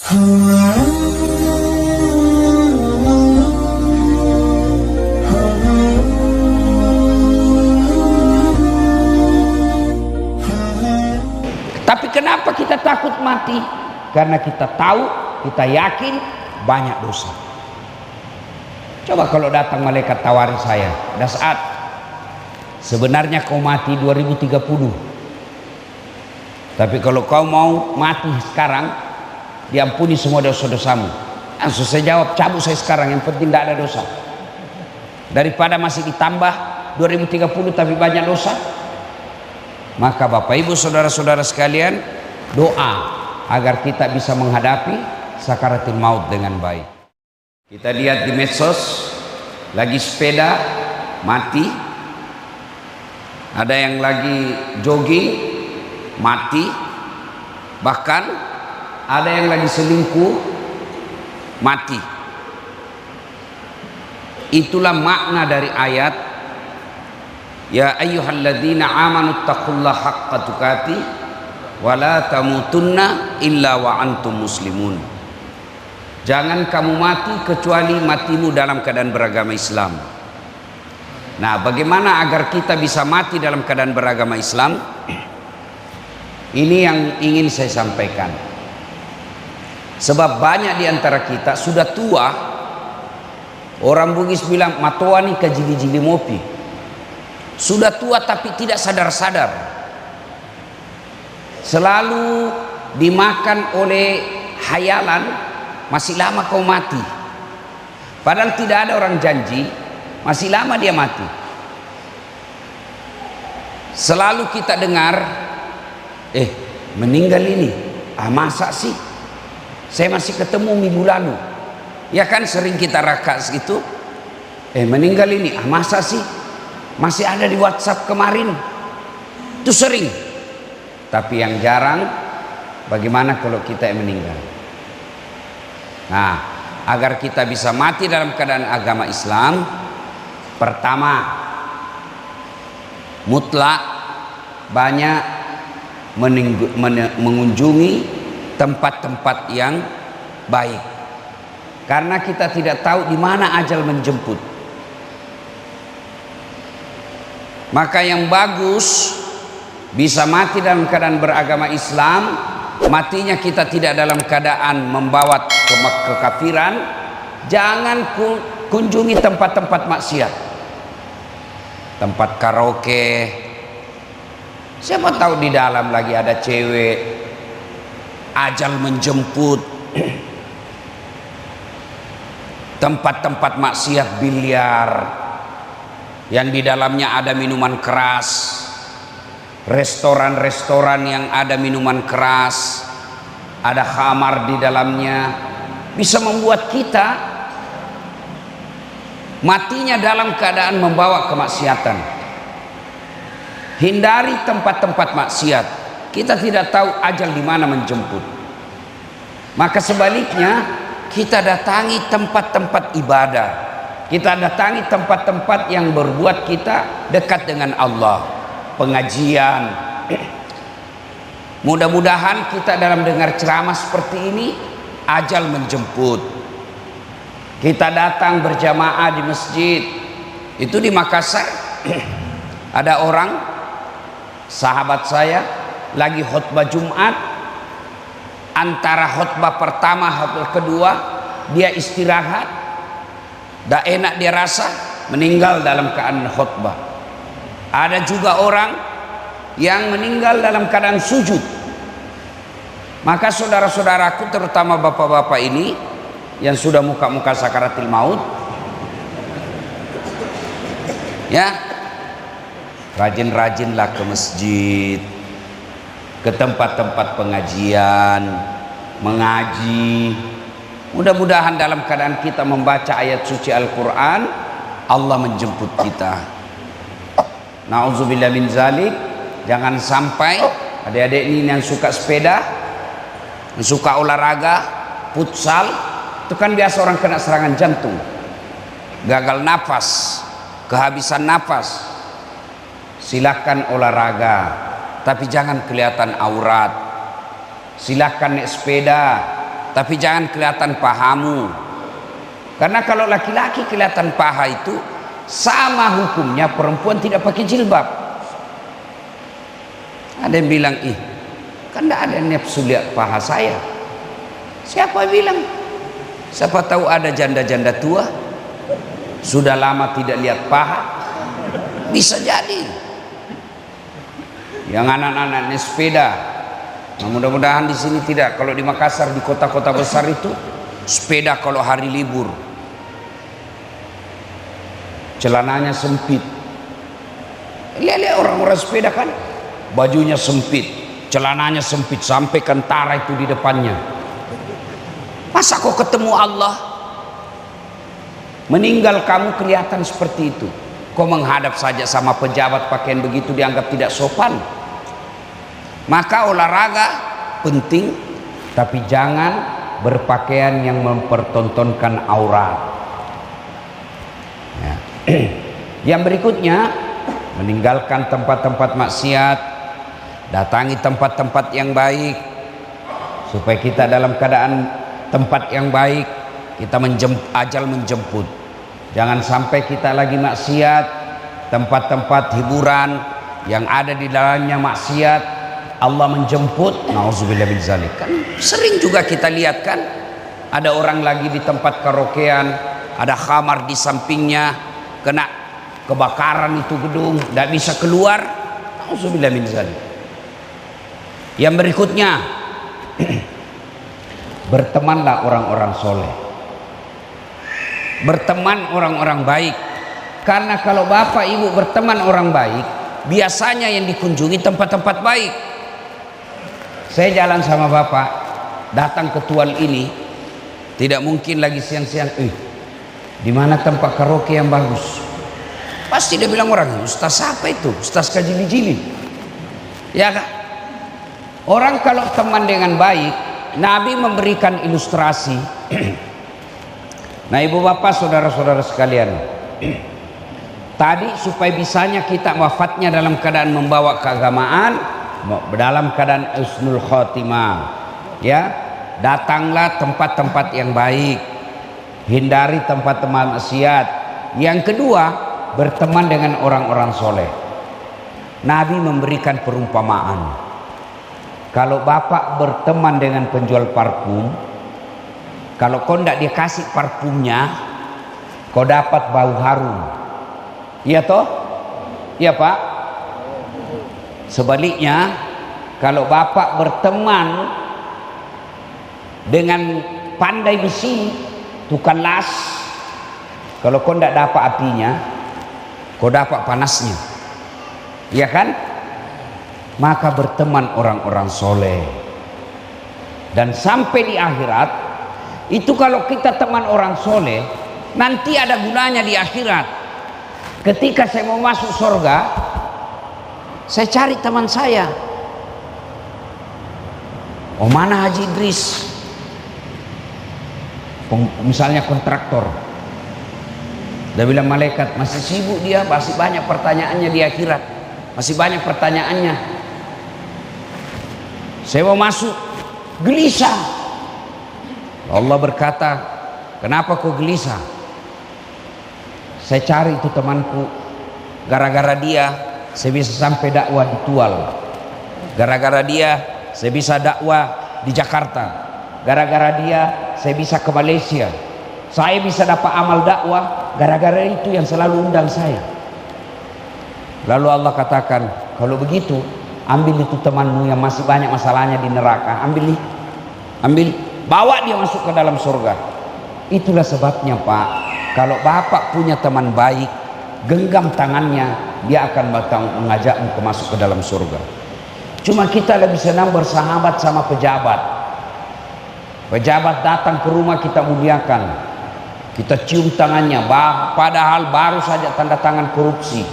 Tapi kenapa kita takut mati? Karena kita tahu, kita yakin banyak dosa. Coba kalau datang malaikat tawari saya, dah saat sebenarnya kau mati 2030, tapi kalau kau mau mati sekarang, diampuni semua dosa-dosamu. Langsung saya jawab, cabut saya sekarang, yang penting tidak ada dosa. Daripada masih ditambah 2030 tapi banyak dosa. Maka Bapak Ibu saudara-saudara sekalian, doa agar kita bisa menghadapi sakaratul maut dengan baik. Kita lihat di medsos, lagi sepeda mati, ada yang lagi jogging mati, bahkan ada yang lagi selingkuh mati. Itulah makna dari ayat ya ayyuhalladzina amanu taqullaha haqqa tuqatih wa la tamutunna illa wa antum muslimun. Jangan kamu mati kecuali matimu dalam keadaan beragama Islam. Nah, bagaimana agar kita bisa mati dalam keadaan beragama Islam? Ini yang ingin saya sampaikan. Sebab banyak di antara kita sudah tua. Orang Bugis bilang matoa nih kajili-jili mopi. Sudah tua tapi tidak sadar-sadar. Selalu dimakan oleh hayalan, masih lama kau mati. Padahal tidak ada orang janji masih lama dia mati. Selalu kita dengar, meninggal ini, masa sih? Saya masih ketemu minggu lalu. Ya kan sering kita rakas gitu. Meninggal ini, masa sih? Masih ada di WhatsApp kemarin. Itu sering. Tapi yang jarang, bagaimana kalau kita yang meninggal? Nah, agar kita bisa mati dalam keadaan agama Islam, pertama, mutlak banyak mengunjungi tempat-tempat yang baik. Karena kita tidak tahu di mana ajal menjemput. Maka yang bagus bisa mati dalam keadaan beragama Islam, matinya kita tidak dalam keadaan membawa kekafiran. Jangan kunjungi tempat-tempat maksiat, tempat karaoke. Siapa tahu di dalam lagi ada cewek, ajal menjemput. Tempat-tempat maksiat biliar yang di dalamnya ada minuman keras, restoran-restoran yang ada minuman keras, ada khamar di dalamnya, bisa membuat kita matinya dalam keadaan membawa kemaksiatan. Hindari tempat-tempat maksiat. Kita tidak tahu ajal di mana menjemput. Maka sebaliknya, kita datangi tempat-tempat ibadah. Kita datangi tempat-tempat yang berbuat kita dekat dengan Allah. Pengajian. Mudah-mudahan kita dalam dengar ceramah seperti ini, ajal menjemput. Kita datang berjamaah di masjid. Itu di Makassar. Ada orang, sahabat saya, lagi khutbah Jumat. Antara khutbah pertama, khutbah kedua, dia istirahat. Dah enak dia rasa, meninggal dalam keadaan khutbah. Ada juga orang yang meninggal dalam keadaan sujud. Maka saudara-saudaraku, terutama bapak-bapak ini yang sudah muka-muka sakaratul maut, ya, rajin-rajinlah ke masjid, ke tempat-tempat pengajian, mengaji. Mudah-mudahan dalam keadaan kita membaca ayat suci Al-Quran, Allah menjemput kita. Na'udzubillah min zalik. Jangan sampai adik-adik ini yang suka sepeda, yang suka olahraga, futsal, itu kan biasa orang kena serangan jantung, gagal nafas, kehabisan nafas. Silakan olahraga, tapi jangan kelihatan aurat. Silakan naik sepeda, tapi jangan kelihatan pahamu. Karena kalau laki-laki kelihatan paha itu sama hukumnya perempuan tidak pakai jilbab. Ada yang bilang, kan tidak ada nafsu lihat paha saya. Siapa bilang? Siapa tahu ada janda-janda tua sudah lama tidak lihat paha, bisa jadi. Yang anak-anak naik sepeda, nah, mudah-mudahan di sini tidak. Kalau di Makassar, di kota-kota besar itu sepeda kalau hari libur celananya sempit. Lihat orang-orang sepeda kan, bajunya sempit, celananya sempit sampai kentara itu di depannya. Masa kau ketemu Allah meninggal kamu kelihatan seperti itu? Kau menghadap saja sama pejabat pakaian begitu dianggap tidak sopan. Maka olahraga penting, tapi jangan berpakaian yang mempertontonkan aurat. Ya. Yang berikutnya, meninggalkan tempat-tempat maksiat, datangi tempat-tempat yang baik, supaya kita dalam keadaan tempat yang baik. Kita ajal menjemput. Jangan sampai kita lagi maksiat, tempat-tempat hiburan yang ada di dalamnya maksiat, Allah menjemput. Nauzubillah min zalik. Kan sering juga kita lihat kan, ada orang lagi di tempat karaokean, ada khamar di sampingnya, kena kebakaran itu gedung, tidak bisa keluar. Nauzubillah min zalik. Yang berikutnya, bertemanlah orang-orang soleh, berteman orang-orang baik. Karena kalau bapak ibu berteman orang baik, biasanya yang dikunjungi tempat-tempat baik. Saya jalan sama bapak, datang ke Tual ini, tidak mungkin lagi siang-siang, di mana tempat karaoke yang bagus? Pasti dia bilang orang, ustaz apa itu? Ustaz kajili-jili. Ya kan? Orang kalau teman dengan baik, Nabi memberikan ilustrasi. Nah, ibu bapak, saudara-saudara sekalian, tadi supaya bisanya kita wafatnya dalam keadaan membawa keagamaan, dalam keadaan husnul khotimah, ya, datanglah tempat-tempat yang baik, hindari tempat-tempat maksiat. Yang kedua, berteman dengan orang-orang soleh. Nabi memberikan perumpamaan. Kalau bapak berteman dengan penjual parfum, kalau kau tidak dikasih parfumnya, kau dapat bau harum. Iya toh? Iya pak? Sebaliknya, kalau bapak berteman dengan pandai besi, tukang las, kalau kau tidak dapat apinya, kau dapat panasnya. Iya kan? Maka berteman orang-orang soleh. Dan sampai di akhirat, itu kalau kita teman orang soleh, nanti ada gunanya di akhirat. Ketika saya mau masuk surga, saya cari teman saya. Oh, mana Haji Idris? Misalnya kontraktor. Dia bilang malaikat, masih sibuk dia, masih banyak pertanyaannya di akhirat. Masih banyak pertanyaannya. Saya mau masuk, gelisah. Allah berkata, kenapa kau gelisah? Saya cari itu temanku, gara-gara dia saya bisa sampai dakwah di Tual, gara-gara dia saya bisa dakwah di Jakarta, gara-gara dia saya bisa ke Malaysia, saya bisa dapat amal dakwah gara-gara itu yang selalu undang saya. Lalu Allah katakan, kalau begitu ambil itu temanmu yang masih banyak masalahnya di neraka, ambil, bawa dia masuk ke dalam surga. Itulah sebabnya pak, kalau bapak punya teman baik, genggam tangannya, dia akan mengajakmu ke masuk ke dalam surga. Cuma kita lebih senang bersahabat sama pejabat. Pejabat datang ke rumah kita muliakan, kita cium tangannya, padahal baru saja tanda tangan korupsi.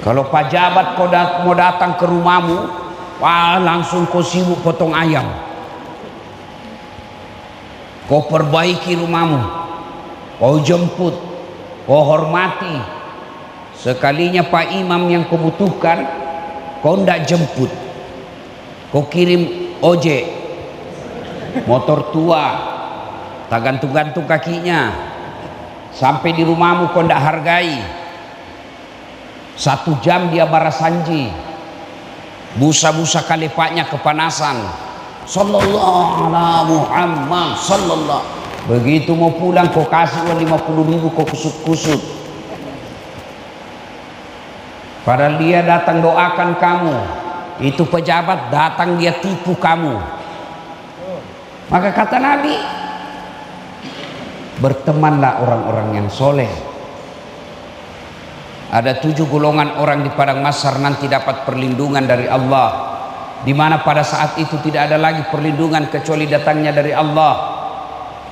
Kalau pejabat mau datang ke rumahmu, wah, langsung kau sibuk potong ayam, kau perbaiki rumahmu, kau jemput, kau hormati. Sekalinya Pak Imam yang kau butuhkan, kau tidak jemput. kau kirim ojek, motor tua, tak gantung-gantung kakinya, sampai di rumahmu kau tidak hargai. 1 jam dia barasanji, busa-busa kalepaknya kepanasan. Sallallahu ala Muhammad sallallahu. Begitu mau pulang kau kasih uang 50.000, kau kusut-kusut. Padahal dia datang doakan kamu, itu pejabat datang dia tipu kamu. Maka kata Nabi, bertemanlah orang-orang yang soleh. Ada 7 golongan orang di padang mahsyar nanti dapat perlindungan dari Allah, di mana pada saat itu tidak ada lagi perlindungan kecuali datangnya dari Allah.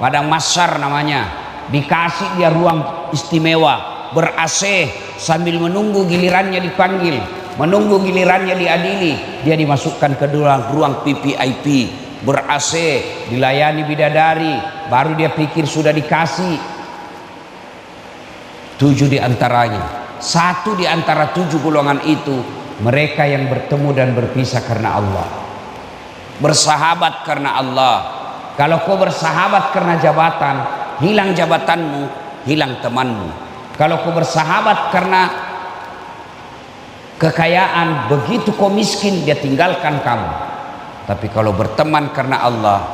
Padang mahsyar namanya, dikasih dia ruang istimewa, ber-AC, sambil menunggu gilirannya dipanggil, menunggu gilirannya diadili. Dia dimasukkan ke dalam ruang VVIP, ber-AC, dilayani bidadari, baru dia pikir sudah dikasih. 7 di antaranya, 1 di antara 7 golongan itu, mereka yang bertemu dan berpisah karena Allah, bersahabat karena Allah. Kalau kau bersahabat karena jabatan, hilang jabatanmu, hilang temanmu. Kalau kau bersahabat karena kekayaan, begitu kau miskin dia tinggalkan kamu. Tapi kalau berteman karena Allah,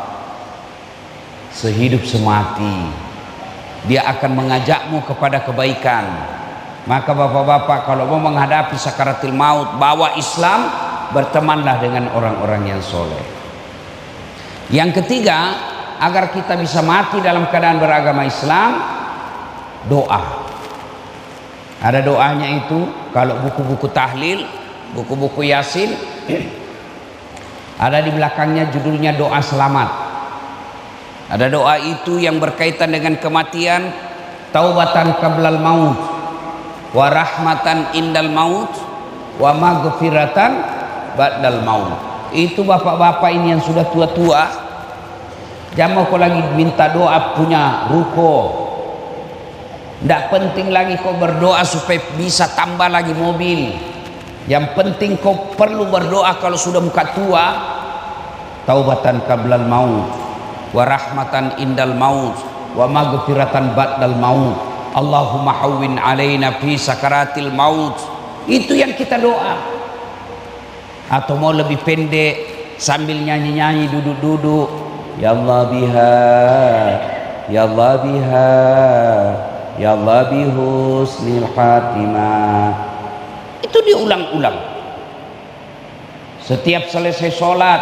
sehidup semati dia akan mengajakmu kepada kebaikan. Maka bapak-bapak, kalau mau menghadapi sakaratil maut, bawa Islam, bertemanlah dengan orang-orang yang soleh. Yang ketiga, agar kita bisa mati dalam keadaan beragama Islam, doa. Ada doanya itu, kalau buku-buku tahlil, buku-buku yasin, ada di belakangnya judulnya doa selamat. Ada doa itu yang berkaitan dengan kematian, taubatan qablal maut, wa rahmatan indal maut, wa maghfiratan ba'dal maut. Itu bapak-bapak ini yang sudah tua-tua, jangan kau lagi minta doa punya ruko. Tidak penting lagi kau berdoa supaya bisa tambah lagi mobil. Yang penting kau perlu berdoa kalau sudah muka tua, taubatan qablal maut, wa rahmatan indal maut, wa maghfiratan ba'dal maut. Allahumma hawwin alaina fi sakaratil maut. Itu yang kita doa. Atau mau lebih pendek, sambil nyanyi-nyanyi, duduk-duduk, ya Allah biha, ya Allah biha, ya Allah bihusnil khatimah. Itu diulang-ulang. Setiap selesai sholat,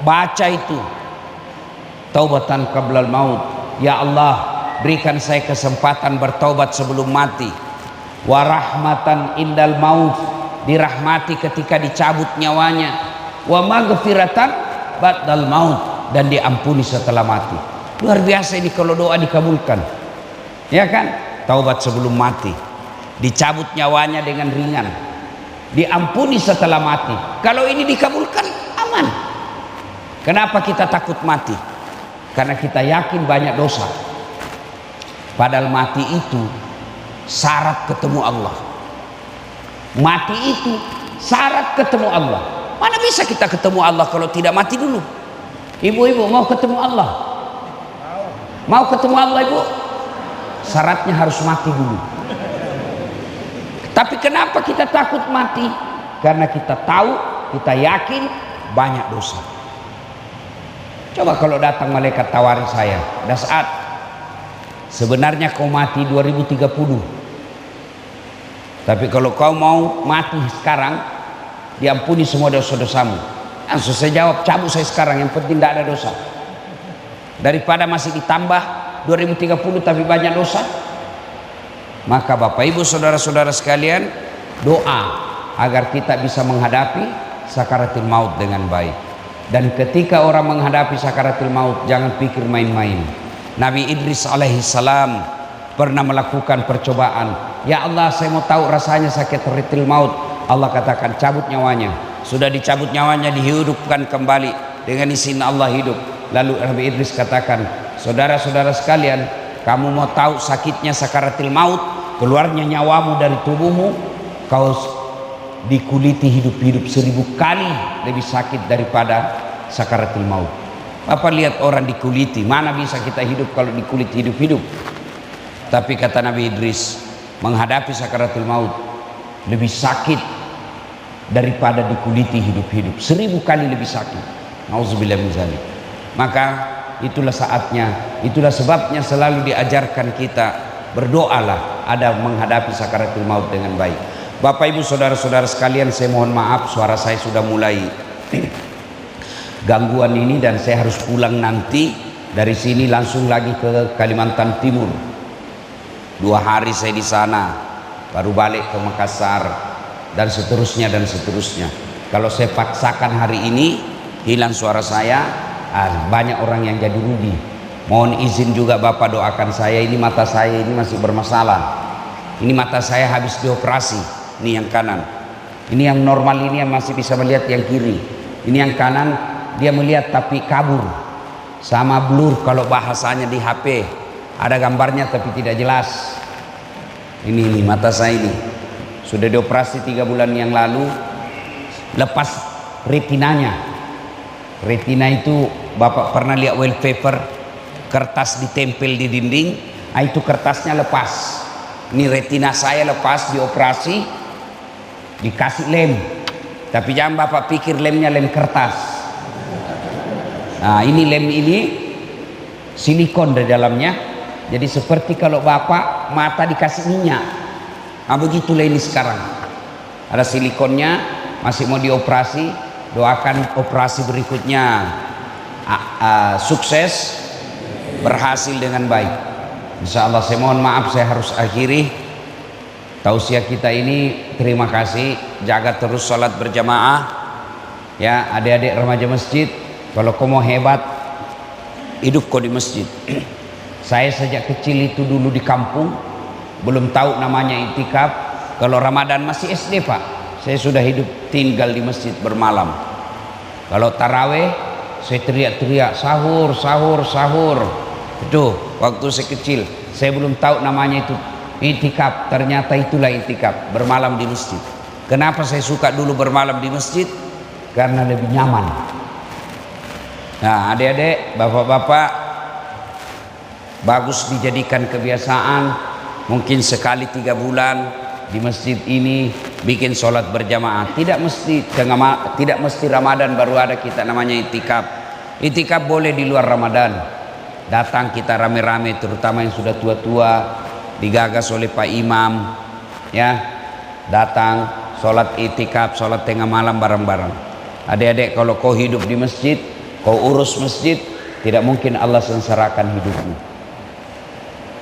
baca itu, taubatan qablal maut. Ya Allah, berikan saya kesempatan bertaubat sebelum mati. Wa rahmatan indal maut, dirahmati ketika dicabut nyawanya. Wa maghfiratan ba'dal maut, dan diampuni setelah mati. Luar biasa ini kalau doa dikabulkan, ya kan? Taubat sebelum mati, dicabut nyawanya dengan ringan, diampuni setelah mati. Kalau ini dikabulkan, aman. Kenapa kita takut mati? Karena kita yakin banyak dosa. Padahal mati itu syarat ketemu Allah. Mati itu syarat ketemu Allah. Mana bisa kita ketemu Allah kalau tidak mati dulu? Ibu-ibu mau ketemu Allah? Mau ketemu Allah ibu? Syaratnya harus mati dulu. Tapi kenapa kita takut mati? Karena kita tahu, kita yakin banyak dosa. Coba kalau datang malaikat tawari saya, dah saat sebenarnya kau mati 2030. Tapi kalau kau mau mati sekarang, diampuni semua dosa-dosamu. Langsung saya jawab, cabut saya sekarang, yang penting tidak ada dosa. Daripada masih ditambah 2030 tapi banyak dosa. Maka Bapak Ibu saudara-saudara sekalian, doa agar kita bisa menghadapi sakaratul maut dengan baik. Dan ketika orang menghadapi sakaratul maut, jangan pikir main-main. Nabi Idris alaihissalam pernah melakukan percobaan. Ya Allah, saya mau tahu rasanya sakaratul maut. Allah katakan cabut nyawanya. Sudah dicabut nyawanya, dihidupkan kembali dengan izin Allah hidup. Lalu Nabi Idris katakan, saudara-saudara sekalian, kamu mau tahu sakitnya sakaratul maut, keluarnya nyawamu dari tubuhmu, kau dikuliti hidup-hidup 1000 kali lebih sakit daripada sakaratul maut. Bapak lihat orang dikuliti, mana bisa kita hidup kalau dikuliti hidup-hidup. Tapi kata Nabi Idris, menghadapi sakaratul maut lebih sakit daripada dikuliti hidup-hidup, 1000 kali lebih sakit. Nauzubillah min dzalik. Maka itulah saatnya, itulah sebabnya selalu diajarkan kita berdoalah ada menghadapi sakaratul maut dengan baik. Bapak Ibu saudara-saudara sekalian, saya mohon maaf suara saya sudah mulai gangguan ini dan saya harus pulang nanti dari sini langsung lagi ke Kalimantan Timur. 2 hari saya di sana, baru balik ke Makassar dan seterusnya dan seterusnya. Kalau saya paksakan hari ini hilang suara saya, banyak orang yang jadi rugi. Mohon izin juga Bapak doakan saya, ini mata saya ini masih bermasalah. Ini mata saya habis dioperasi. Ini yang kanan, ini yang normal, ini yang masih bisa melihat yang kiri. Ini yang kanan dia melihat tapi kabur, sama blur kalau bahasanya di HP, ada gambarnya tapi tidak jelas. Ini mata saya ini sudah dioperasi 3 bulan yang lalu, lepas retinanya. Retina itu Bapak pernah lihat wallpaper, kertas ditempel di dinding, itu kertasnya lepas. Ini retina saya lepas, dioperasi, dikasih lem, tapi jangan Bapak pikir lemnya lem kertas. Nah, ini lem ini silikon di dalamnya, jadi seperti kalau Bapak mata dikasih minyak. Nah, begitulah ini sekarang, ada silikonnya, masih mau dioperasi. Doakan operasi berikutnya sukses, berhasil dengan baik, insya Allah. Saya mohon maaf, saya harus akhiri tausiah kita ini. Terima kasih, jaga terus sholat berjamaah ya adik-adik remaja masjid. Kalau kau mau hebat, hidup kau di masjid. Saya sejak kecil itu dulu di kampung, belum tahu namanya itikaf. Kalau Ramadan masih SD Pak, saya sudah hidup tinggal di masjid bermalam. Kalau taraweh saya teriak-teriak sahur sahur sahur. Itu waktu saya kecil, saya belum tahu namanya itu itikaf. Ternyata itulah itikaf, bermalam di masjid. Kenapa saya suka dulu bermalam di masjid? Karena lebih nyaman. Nah adik-adik, bapak-bapak, bagus dijadikan kebiasaan. Mungkin sekali 3 bulan di masjid ini bikin sholat berjamaah. Tidak mesti Ramadan baru ada kita namanya itikaf. Itikaf boleh di luar Ramadan. Datang kita rame-rame, terutama yang sudah tua-tua, digagas oleh Pak Imam ya, datang sholat itikaf, sholat tengah malam bareng-bareng. Adik-adik, kalau kau hidup di masjid, kau urus masjid, tidak mungkin Allah sengsarakan hidupmu.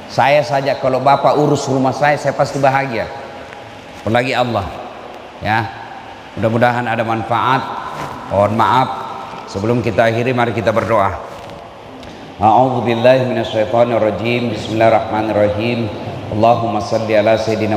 Saya saja kalau Bapak urus rumah saya pasti bahagia, apalagi Allah ya. Mudah-mudahan ada manfaat. Mohon maaf, sebelum kita akhiri mari kita berdoa. A'udzubillahi minasyaitonirrajim. Bismillahirrahmanirrahim. Allahumma salli ala sayyidina